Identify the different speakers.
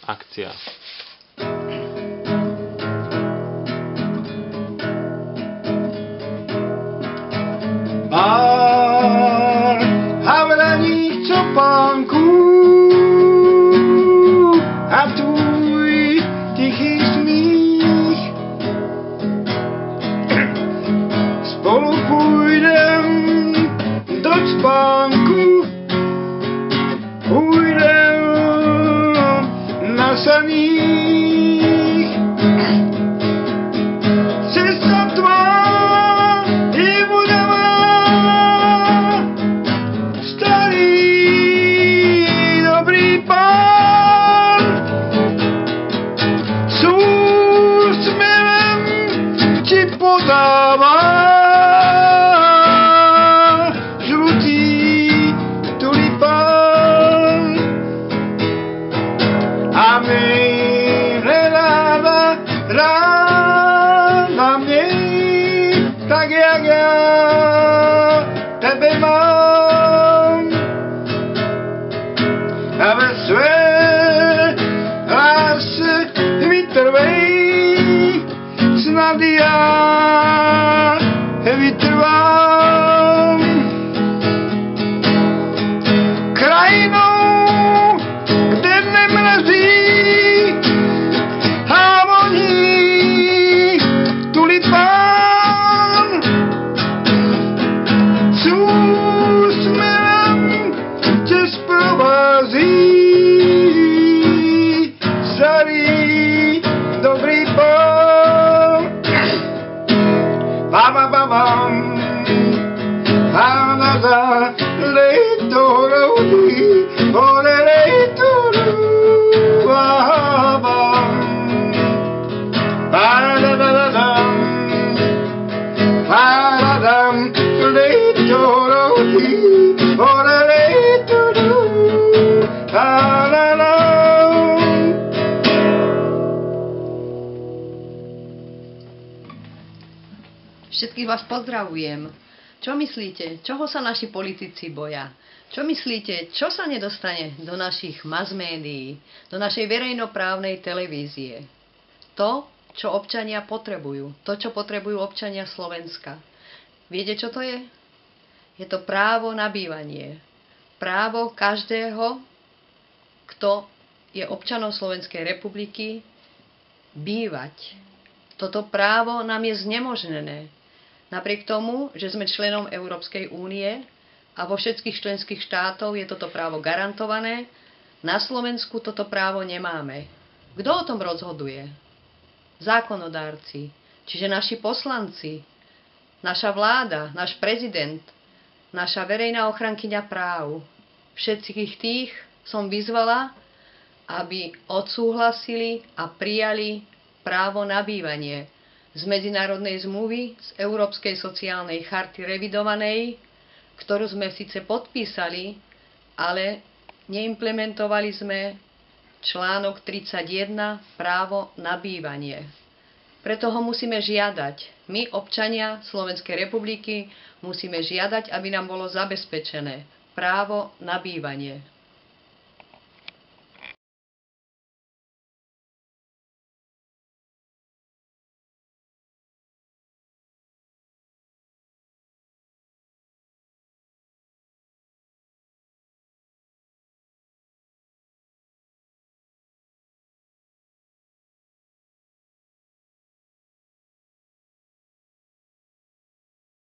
Speaker 1: akcia.
Speaker 2: Pár havraných copánku a tvůj tichý smích. Spolu půjdem do spánku, půjdem na saních. Cesta tvá je vodavá, starý dobrý pán, s úsměvem ti podává žlutý tulipán. A měj ráda měj, tak jak já tebe mám. A ve své lásce vytrvej, snad já vytrvám. Krajinou, kde nemrazí a voní tulipán, s úsměvem tě zprovází starý dobrý pán. Baba babam, Hanada, Leitorodi, Ore Leitoru, Babam, Badadadam, Badadam, Leitorodi, Ore Leitoru, Badadam.
Speaker 3: Všetkých vás pozdravujem. Čo myslíte, čoho sa naši politici boja? Čo myslíte, čo sa nedostane do našich mass médií, do našej verejnoprávnej televízie? To, čo občania potrebujú. To, čo potrebujú občania Slovenska. Viete, čo to je? Je to právo na bývanie. Právo každého, kto je občanom Slovenskej republiky, bývať. Toto právo nám je znemožnené. Napriek tomu, že sme členom Európskej únie a vo všetkých členských štátov je toto právo garantované, na Slovensku toto právo nemáme. Kto o tom rozhoduje? Zákonodárci, čiže naši poslanci, naša vláda, náš prezident, naša verejná ochrankyňa práv. Všetkých tých som vyzvala, aby odsúhlasili a prijali právo na bývanie z medzinárodnej zmluvy, z Európskej sociálnej charty revidovanej, ktorú sme síce podpísali, ale neimplementovali sme článok 31, právo na bývanie. Preto ho musíme žiadať. My, občania Slovenskej republiky, musíme žiadať, aby nám bolo zabezpečené právo na bývanie.